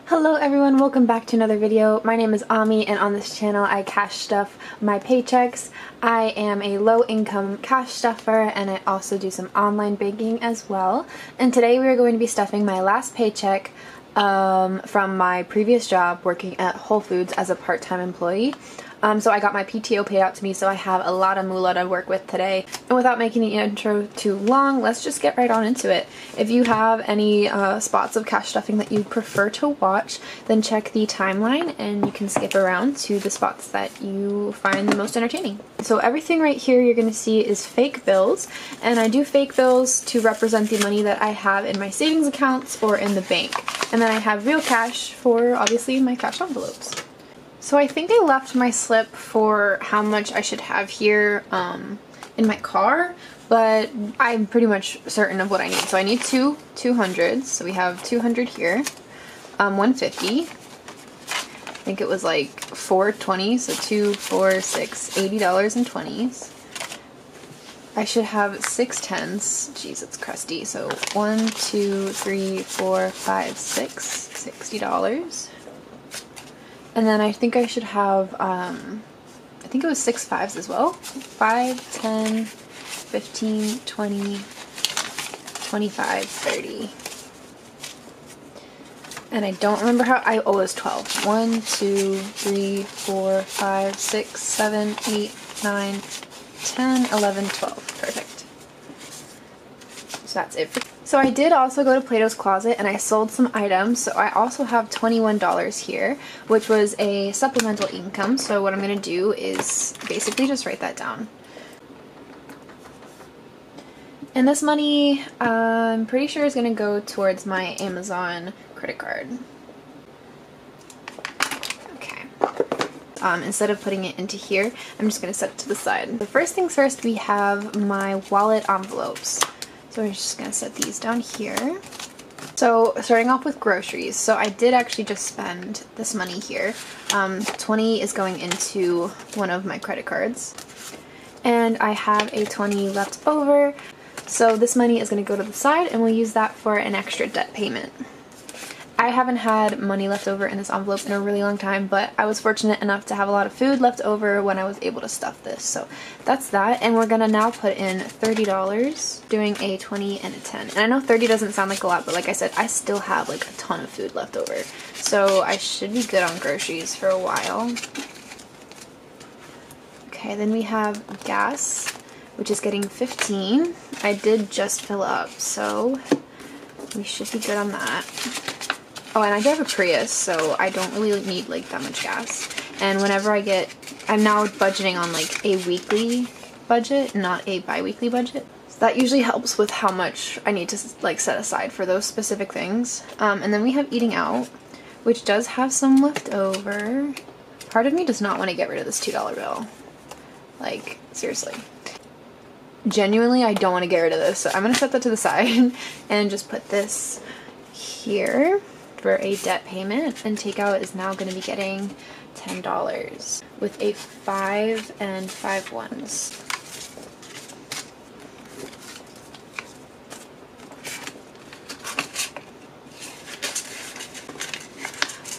Hello everyone, welcome back to another video. My name is Ami and on this channel I cash stuff my paychecks. I am a low-income cash stuffer and I also do some online banking as well. And today we are going to be stuffing my last paycheck from my previous job working at Whole Foods as a part-time employee. So I got my PTO paid out to me, so I have a lot of moolah to work with today. And without making the intro too long, let's just get right on into it. If you have any spots of cash stuffing that you prefer to watch, then check the timeline and you can skip around to the spots that you find the most entertaining. So everything right here you're going to see is fake bills, and I do fake bills to represent the money that I have in my savings accounts or in the bank. And then I have real cash for, obviously, my cash envelopes. So I think I left my slip for how much I should have here in my car, but I'm pretty much certain of what I need. So I need two 200s, so we have 200 here, 150, I think it was like 420, so 2, 4, 6, $80 in 20s. I should have 6 10s, jeez it's crusty, so 1, 2, 3, 4, 5, 6, $60. And then I think I should have, I think it was 6 5s as well. 5, 10, 15, 20, 25, 30. And I don't remember how, it was 12. 1, 2, 3, 4, 5, 6, 7, 8, 9, 10, 11, 12. Perfect. So that's it for. So I did also go to Plato's Closet and I sold some items, so I also have $21 here, which was a supplemental income. So what I'm going to do is basically just write that down. And this money, I'm pretty sure is going to go towards my Amazon credit card. Okay. Instead of putting it into here, I'm just going to set it to the side. The first things first, we have my wallet envelopes. So we're just going to set these down here. So starting off with groceries. So I did actually just spend this money here. 20 is going into one of my credit cards. And I have a 20 left over. So this money is going to go to the side and we'll use that for an extra debt payment. I haven't had money left over in this envelope in a really long time, but I was fortunate enough to have a lot of food left over when I was able to stuff this. So that's that, and we're gonna now put in $30, doing a 20 and a 10. And I know 30 doesn't sound like a lot, but like I said, I still have like a ton of food left over. So I should be good on groceries for a while. Okay, then we have gas, which is getting 15. I did just fill up, so we should be good on that. Oh, and I drive a Prius, so I don't really need like that much gas. And whenever I'm now budgeting on like a weekly budget, not a bi-weekly budget. So that usually helps with how much I need to like set aside for those specific things. And then we have eating out, which does have some left over. Part of me does not want to get rid of this $2 bill. Like, seriously. Genuinely, I don't want to get rid of this, so I'm going to set that to the side and just put this here for a debt payment, and takeout is now going to be getting $10 with a 5 and 5 ones.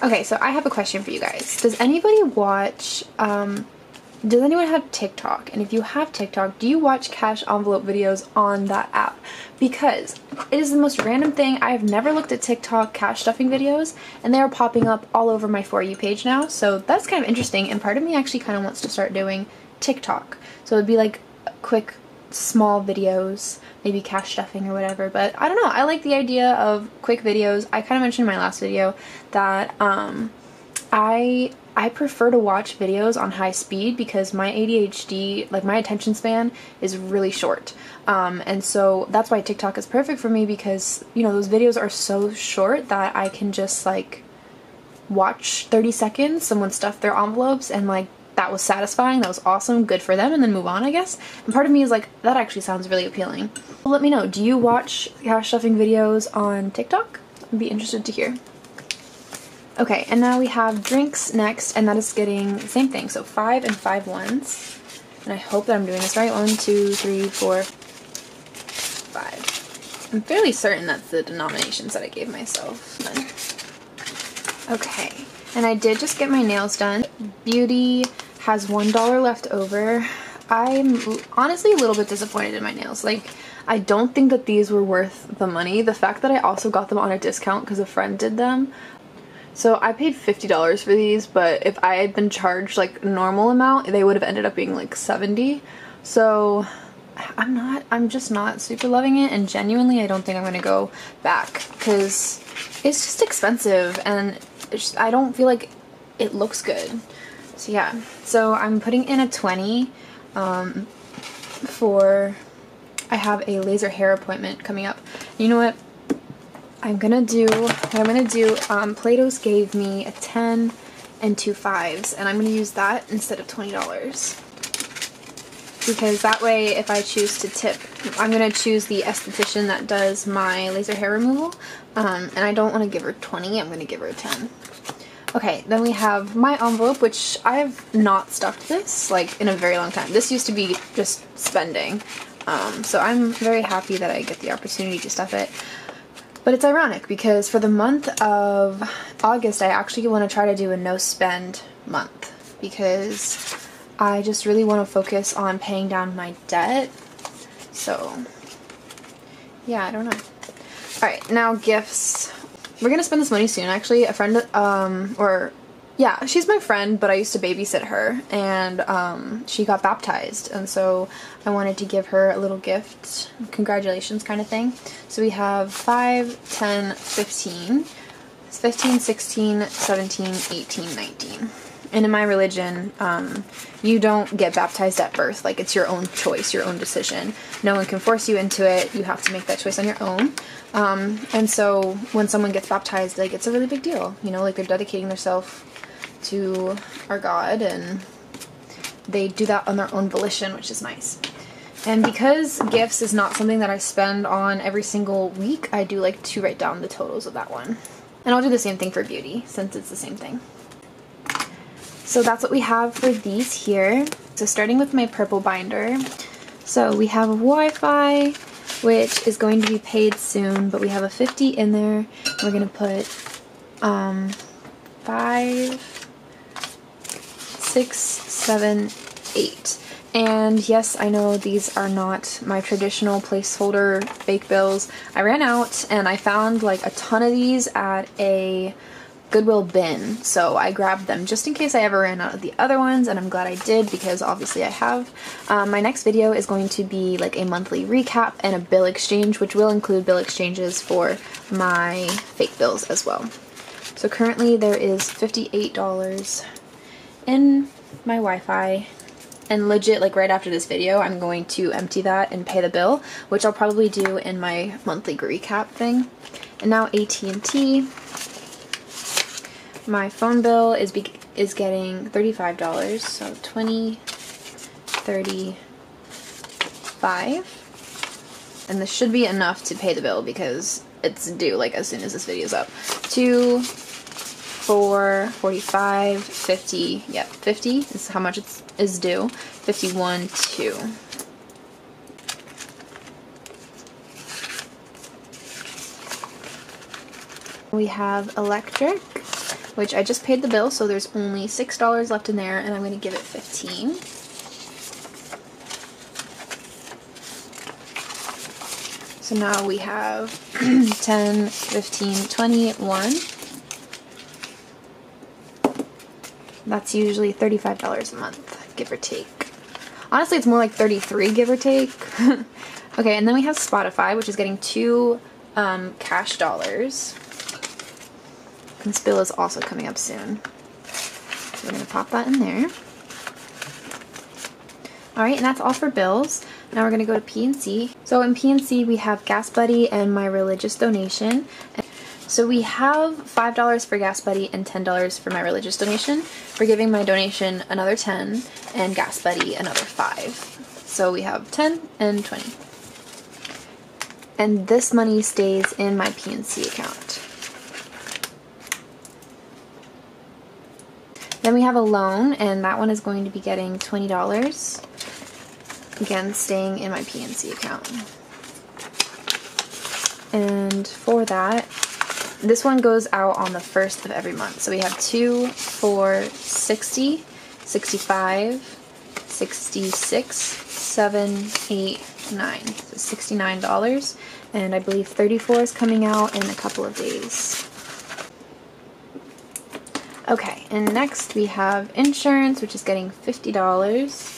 Okay, so I have a question for you guys. Does anybody watch, does anyone have TikTok? And if you have TikTok, do you watch cash envelope videos on that app? Because it is the most random thing. I have never looked at TikTok cash stuffing videos, and they are popping up all over my For You page now. So that's kind of interesting, and part of me actually kind of wants to start doing TikTok. So it'd be like quick, small videos, maybe cash stuffing or whatever. But I don't know. I like the idea of quick videos. I kind of mentioned in my last video that I prefer to watch videos on high speed because my ADHD, like my attention span, is really short. And so that's why TikTok is perfect for me because, you know, those videos are so short that I can just like watch 30 seconds, someone stuff their envelopes, and like that was satisfying, that was awesome, good for them, and then move on, I guess. And part of me is like, that actually sounds really appealing. Well, let me know, do you watch cash stuffing videos on TikTok? I'd be interested to hear. Okay, and now we have drinks next, and that is getting the same thing, so 5 and 5 ones. And I hope that I'm doing this right. 1, 2, 3, 4, 5. I'm fairly certain that's the denominations that I gave myself. Okay, and I did just get my nails done. Beauty has $1 left over. I'm honestly a little bit disappointed in my nails. Like, I don't think that these were worth the money. The fact that I also got them on a discount because a friend did them. So I paid $50 for these, but if I had been charged like a normal amount, they would have ended up being like $70. So I'm just not super loving it, and genuinely I don't think I'm gonna go back because it's just expensive and I don't feel like it looks good. So yeah, so I'm putting in a 20 for, I have a laser hair appointment coming up. You know what? Plato's gave me a 10 and 2 5s, and I'm gonna use that instead of $20. Because that way, if I choose to tip, I'm gonna choose the esthetician that does my laser hair removal, and I don't want to give her 20, I'm gonna give her a 10. Okay, then we have my envelope, which I have not stuffed this like in a very long time. This used to be just spending, so I'm very happy that I get the opportunity to stuff it. But it's ironic because for the month of August, I actually want to try to do a no spend month because I just really want to focus on paying down my debt. So yeah, I don't know. Alright, now gifts. We're gonna spend this money soon, actually. A friend, yeah, she's my friend, but I used to babysit her, and she got baptized, and so I wanted to give her a little gift, congratulations kind of thing. So we have 5, 10, 15, 15, 16, 17, 18, 19. And in my religion, you don't get baptized at birth. Like, it's your own choice, your own decision. No one can force you into it. You have to make that choice on your own. And so when someone gets baptized, like, it's a really big deal. You know, like, they're dedicating themselves to our God, and they do that on their own volition, which is nice. And because gifts is not something that I spend on every single week, I do like to write down the totals of that one. And I'll do the same thing for beauty, since it's the same thing. So that's what we have for these here. So starting with my purple binder. So we have Wi-Fi, which is going to be paid soon, but we have a 50 in there. We're gonna put 5, 6, 7, 8. And yes, I know these are not my traditional placeholder fake bills. I ran out and I found like a ton of these at a Goodwill bin, so I grabbed them just in case I ever ran out of the other ones, and I'm glad I did because obviously I have. My next video is going to be like a monthly recap and a bill exchange, which will include bill exchanges for my fake bills as well. So currently there is $58 in my Wi-Fi, and legit, like right after this video, I'm going to empty that and pay the bill, which I'll probably do in my monthly recap thing. And now AT&T. My phone bill is getting $35, so 20, 35, and this should be enough to pay the bill because it's due like as soon as this video's up. 2, 4, 45, 50, yep, 50 is how much it is due. 51, 2. We have electric, which I just paid the bill, so there's only $6 left in there, and I'm going to give it 15. So now we have 10, 15, 21. That's usually $35 a month, give or take. Honestly, it's more like 33, give or take. Okay, and then we have Spotify, which is getting 2 cash dollars. This bill is also coming up soon. So we're going to pop that in there. Alright, and that's all for bills. Now we're going to go to P&C. So in P&C we have Gas Buddy and my religious donation. So we have $5 for Gas Buddy and $10 for my religious donation. We're giving my donation another 10 and Gas Buddy another 5. So we have 10 and 20. And this money stays in my P&C account. Then we have a loan, and that one is going to be getting $20. Again, staying in my PNC account. And for that, This one goes out on the 1st of every month. So we have 2 for 60, 65, 66, 7, 8, 9. So $69. And I believe 34 is coming out in a couple of days. Okay, and next we have insurance, which is getting $50.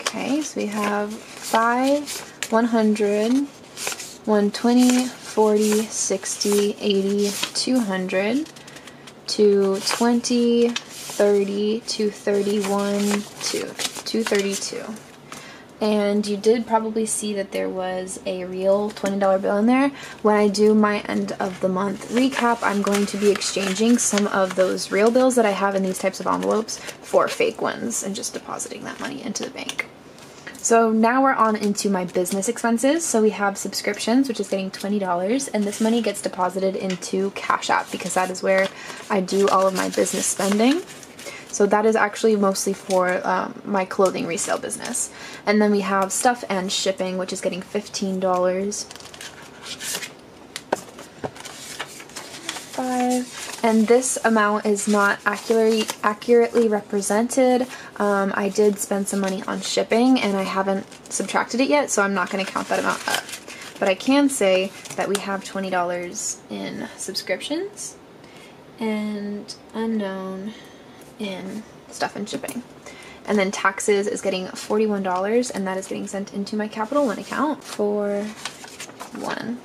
Okay, so we have 5, 100, 120, 40, 60, 80, 200, 220, 30, 231, 232. And you did probably see that there was a real $20 bill in there. When I do my end of the month recap, I'm going to be exchanging some of those real bills that I have in these types of envelopes for fake ones and just depositing that money into the bank. So now we're on into my business expenses. So we have subscriptions, which is getting $20, and this money gets deposited into Cash App because that is where I do all of my business spending. So that is actually mostly for my clothing resale business. And then we have stuff and shipping, which is getting $15. And this amount is not accurately represented. I did spend some money on shipping and I haven't subtracted it yet, so I'm not going to count that amount up. But I can say that we have $20 in subscriptions and unknown in stuff and shipping. And then taxes is getting $41, and that is getting sent into my Capital One account for one.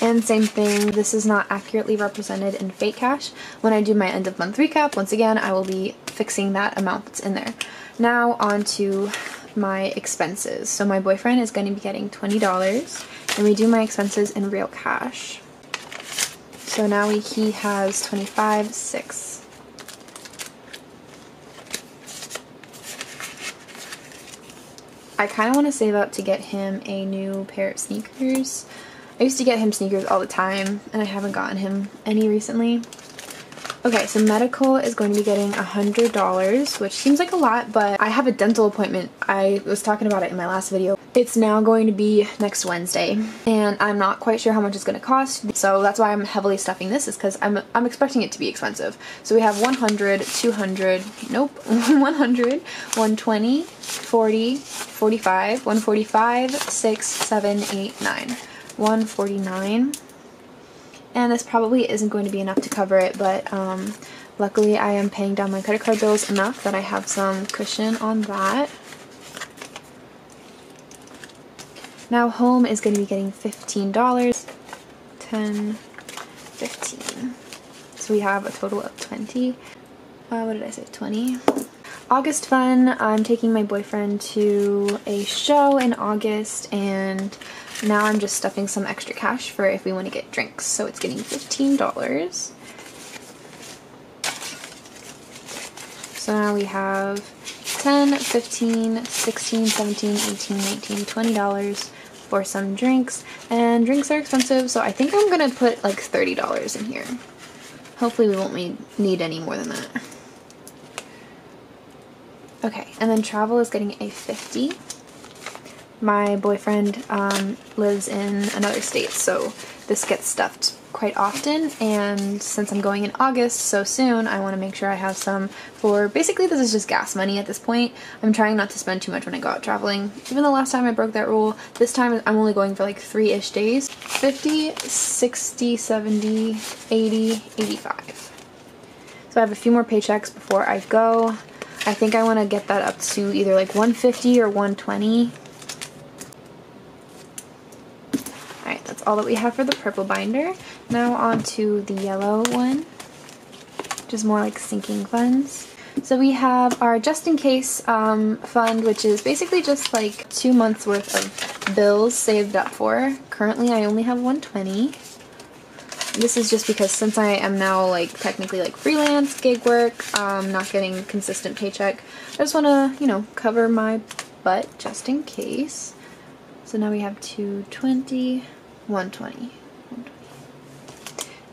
And same thing, this is not accurately represented in fake cash. When I do my end of month recap, once again, I will be fixing that amount that's in there. Now on to my expenses. So my boyfriend is going to be getting $20, and we do my expenses in real cash. So now he has 25, 6. I kind of want to save up to get him a new pair of sneakers. I used to get him sneakers all the time, and I haven't gotten him any recently. Okay, so medical is going to be getting $100, which seems like a lot, but I have a dental appointment. I was talking about it in my last video. It's now going to be next Wednesday, and I'm not quite sure how much it's going to cost, so that's why I'm heavily stuffing this, is because I'm expecting it to be expensive. So we have 100, 200, nope, 100, 120, 40, 45, 145, 6, 7, 8, 9. 149, and this probably isn't going to be enough to cover it, but luckily I am paying down my credit card bills enough that I have some cushion on that. Now home is going to be getting $15, 10, 15. So we have a total of 20. What did I say, 20? August fun, I'm taking my boyfriend to a show in August, and now I'm just stuffing some extra cash for if we want to get drinks. So it's getting $15. So now we have 10, 15, 16, 17, 18, 19, $20 for some drinks. And drinks are expensive, so I think I'm going to put like $30 in here. Hopefully we won't need any more than that. Okay, and then travel is getting a 50. My boyfriend lives in another state, so this gets stuffed quite often, and since I'm going in August so soon, I want to make sure I have some for, basically this is just gas money at this point. I'm trying not to spend too much when I go out traveling. Even the last time I broke that rule, this time I'm only going for like 3-ish days. 50, 60, 70, 80, 85. So I have a few more paychecks before I go. I think I want to get that up to either like 150 or 120. Alright, that's all that we have for the purple binder. Now on to the yellow one, which is more like sinking funds. So we have our just in case fund, which is basically just like 2 months worth of bills saved up for. Currently I only have 120. This is just because since I am now like technically like freelance gig work, not getting consistent paycheck, I just want to, you know, cover my butt just in case. So now we have 220, 120.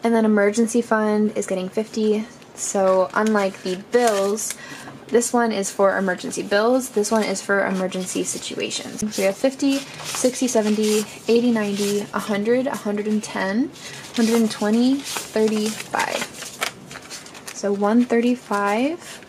And then emergency fund is getting 50. So unlike the bills, This one is for emergency bills. This one is for emergency situations. So we have 50, 60, 70, 80, 90, 100, 110, 120, 35. So 135.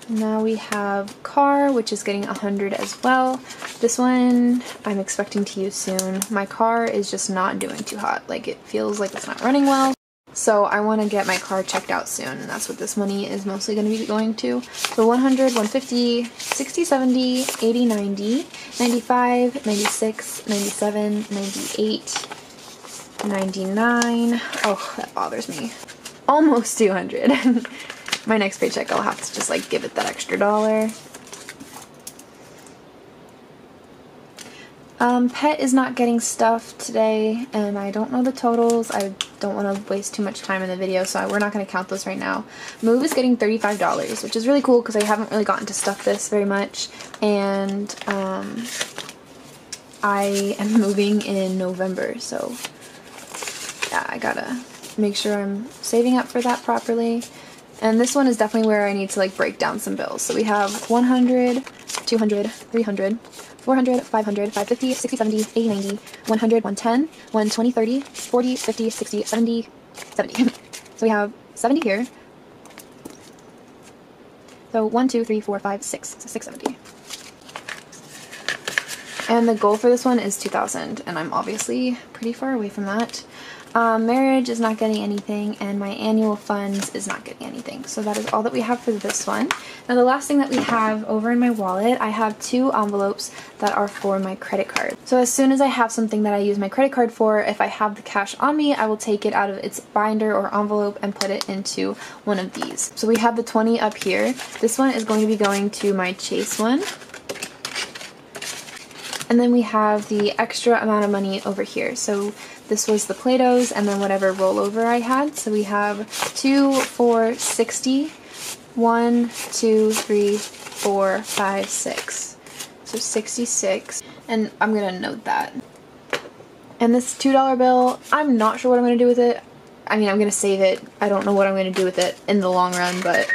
Now we have car, which is getting 100 as well. This one I'm expecting to use soon. My car is just not doing too hot. Like, it feels like it's not running well. So I want to get my car checked out soon, and that's what this money is mostly going to be going to. So 100, 150, 60, 70, 80, 90, 95, 96, 97, 98, 99. Oh, that bothers me. Almost 200. My next paycheck, I'll have to just like give it that extra $1. Pet is not getting stuff today, and I don't know the totals. I don't want to waste too much time in the video, so we're not going to count those right now. Move is getting $35, which is really cool because I haven't really gotten to stuff this very much, and I am moving in November, so yeah, I gotta make sure I'm saving up for that properly. And this one is definitely where I need to like break down some bills. So we have 100, 200, 300, 400, 500, 550, 60, 70, 80, 90, 100, 110, 120, 30, 40, 50, 60, 70, 70. So we have 70 here. So 1, 2, 3, 4, 5, 6. So 670. And the goal for this one is 2,000, and I'm obviously pretty far away from that. Marriage is not getting anything, and my annual funds is not getting anything. So that is all that we have for this one. Now the last thing that we have over in my wallet, I have 2 envelopes that are for my credit card. So as soon as I have something that I use my credit card for, if I have the cash on me, I will take it out of its binder or envelope and put it into one of these. So we have the 20 up here. This one is going to be going to my Chase one. And then we have the extra amount of money over here. So this was the Play-Dohs and then whatever rollover I had. So we have 2, 4, 60, 1, 2, 3, 4, 5, 6. So 66. And I'm gonna note that. And this $2 bill, I'm not sure what I'm gonna do with it. I mean, I'm gonna save it. I don't know what I'm gonna do with it in the long run, but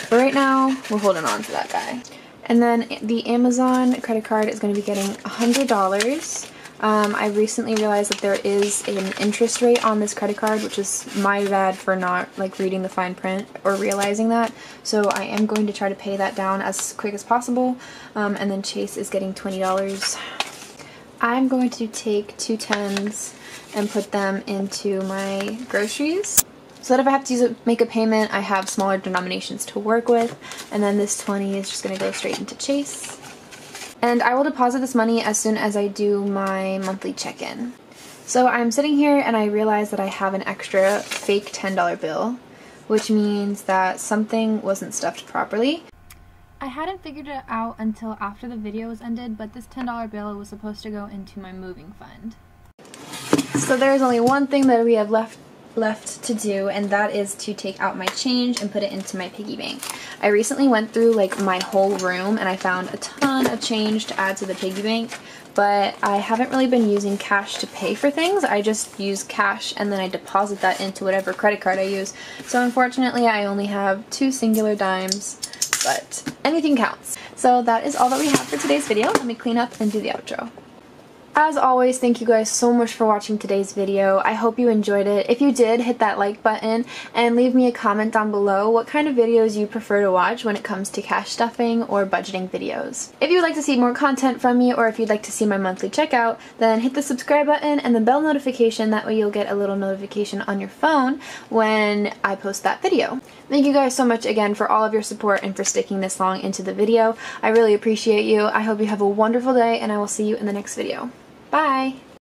for right now, we're holding on to that guy. And then the Amazon credit card is going to be getting $100. I recently realized that there is an interest rate on this credit card, which is my bad for not like reading the fine print or realizing that. So I am going to try to pay that down as quick as possible. And then Chase is getting $20. I'm going to take 2 10s and put them into my groceries, so that if I have to make a payment, I have smaller denominations to work with. And then this 20 is just going to go straight into Chase. And I will deposit this money as soon as I do my monthly check-in. So I'm sitting here and I realize that I have an extra fake $10 bill, which means that something wasn't stuffed properly. I hadn't figured it out until after the video was ended, but this $10 bill was supposed to go into my moving fund. So there's only one thing that we have left to do, and that is to take out my change and put it into my piggy bank. I recently went through like my whole room and I found a ton of change to add to the piggy bank, but I haven't really been using cash to pay for things. I just use cash and then I deposit that into whatever credit card I use. So unfortunately I only have 2 singular dimes, but anything counts. So that is all that we have for today's video. Let me clean up and do the outro. As always, thank you guys so much for watching today's video. I hope you enjoyed it. If you did, hit that like button and leave me a comment down below what kind of videos you prefer to watch when it comes to cash stuffing or budgeting videos. If you would like to see more content from me, or if you'd like to see my monthly checkout, then hit the subscribe button and the bell notification. That way you'll get a little notification on your phone when I post that video. Thank you guys so much again for all of your support and for sticking this long into the video. I really appreciate you. I hope you have a wonderful day, and I will see you in the next video. Bye!